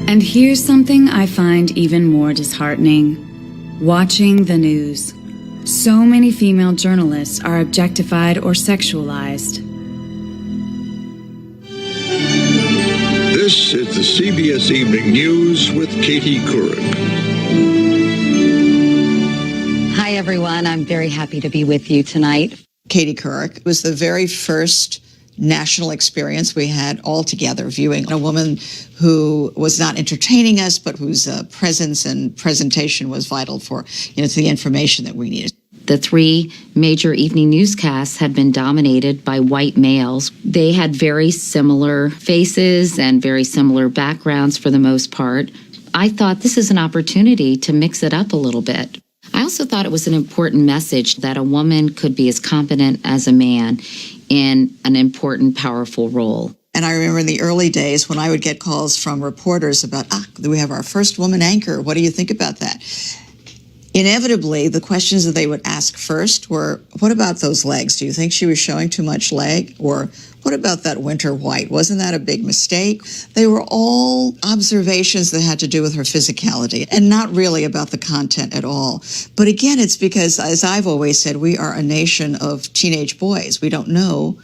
And here's something I find even more disheartening. Watching the news. So many female journalists are objectified or sexualized. This is the CBS Evening News with Katie Couric. Hi, everyone. I'm very happy to be with you tonight. Katie Couric was the very first national experience we had all together, viewing a woman who was not entertaining us, but whose presence and presentation was vital for, to the information that we needed. The three major evening newscasts had been dominated by white males. They had very similar faces and very similar backgrounds for the most part. I thought this is an opportunity to mix it up a little bit. I also thought it was an important message that a woman could be as competent as a man in an important, powerful role. And I remember in the early days when I would get calls from reporters about, we have our first woman anchor. What do you think about that? Inevitably, the questions that they would ask first were, what about those legs? Do you think she was showing too much leg? Or what about that winter white? Wasn't that a big mistake? They were all observations that had to do with her physicality and not really about the content at all. But again, it's because, as I've always said, we are a nation of teenage boys. We don't know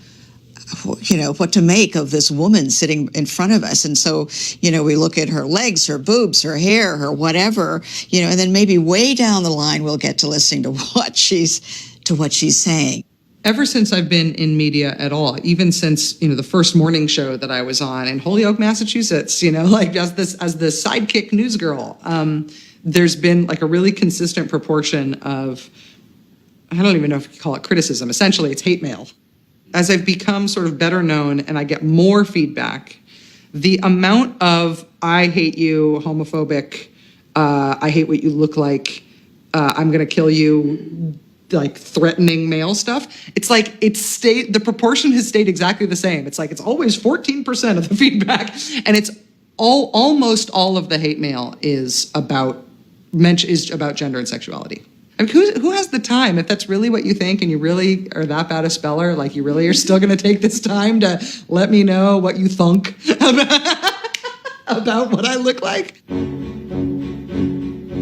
what to make of this woman sitting in front of us. And so, we look at her legs, her boobs, her hair, her whatever, and then maybe way down the line, we'll get to listening to what she's saying. Ever since I've been in media at all, even since, the first morning show that I was on in Holyoke, Massachusetts, as the sidekick news girl, there's been like a really consistent proportion of, I don't even know if you call it criticism. Essentially, it's hate mail. As I've become sort of better known and I get more feedback, the amount of I hate you, homophobic, I hate what you look like, I'm going to kill you, like threatening male stuff, it's like the proportion has stayed exactly the same. It's like it's always 14% of the feedback, and it's almost all of the hate mail is about gender and sexuality. I mean, who has the time, if that's really what you think and you really are that bad a speller, like you really are still going to take this time to let me know what you think about what I look like?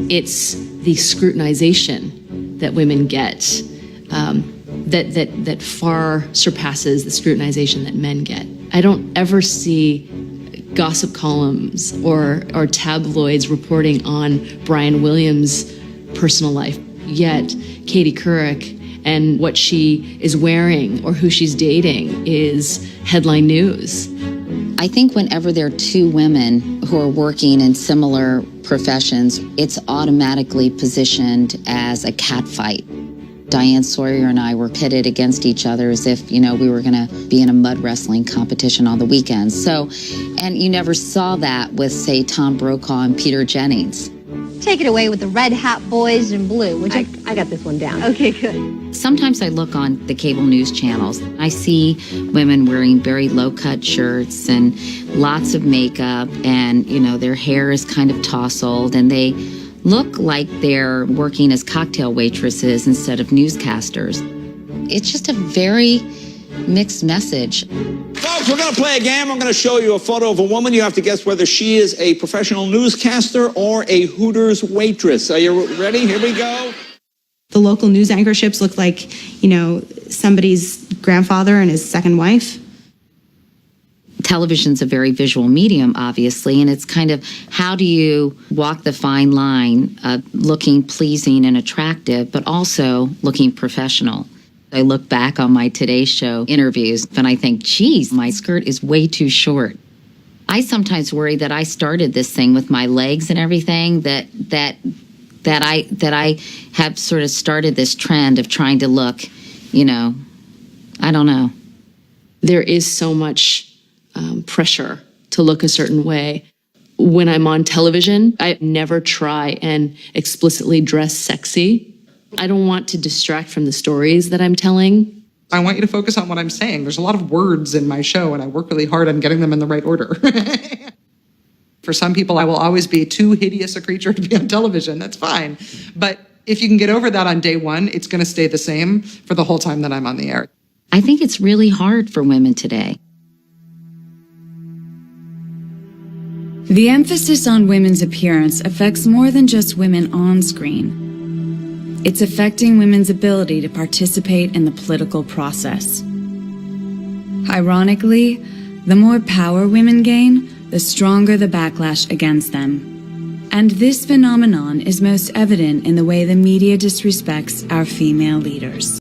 It's the scrutinization that women get that far surpasses the scrutinization that men get. I don't ever see gossip columns or tabloids reporting on Brian Williams' personal life. Yet Katie Couric and what she is wearing or who she's dating is headline news. I think whenever there are two women who are working in similar professions, it's automatically positioned as a catfight. Diane Sawyer and I were pitted against each other as if, we were going to be in a mud wrestling competition on the weekends. And you never saw that with, say, Tom Brokaw and Peter Jennings. Take it away with the Red Hat Boys in blue. I got this one down. Okay, good. Sometimes I look on the cable news channels. I see women wearing very low-cut shirts and lots of makeup, and, their hair is kind of tousled, and they look like they're working as cocktail waitresses instead of newscasters. It's just a very mixed message. Folks, we're going to play a game. I'm going to show you a photo of a woman. You have to guess whether she is a professional newscaster or a Hooters waitress. Are you ready? Here we go. The local news anchorships look like, somebody's grandfather and his second wife. Television's a very visual medium, obviously, and it's kind of how do you walk the fine line of looking pleasing and attractive, but also looking professional. I look back on my Today Show interviews and I think, geez, my skirt is way too short. I sometimes worry that I started this thing with my legs and everything, that I have sort of started this trend of trying to look, I don't know. There is so much pressure to look a certain way. When I'm on television, I never try and explicitly dress sexy. I don't want to distract from the stories that I'm telling. I want you to focus on what I'm saying. There's a lot of words in my show, and I work really hard on getting them in the right order. For some people, I will always be too hideous a creature to be on television. That's fine. But if you can get over that on day one, it's going to stay the same for the whole time that I'm on the air. I think it's really hard for women today. The emphasis on women's appearance affects more than just women on screen. It's affecting women's ability to participate in the political process. Ironically, the more power women gain, the stronger the backlash against them. And this phenomenon is most evident in the way the media disrespects our female leaders.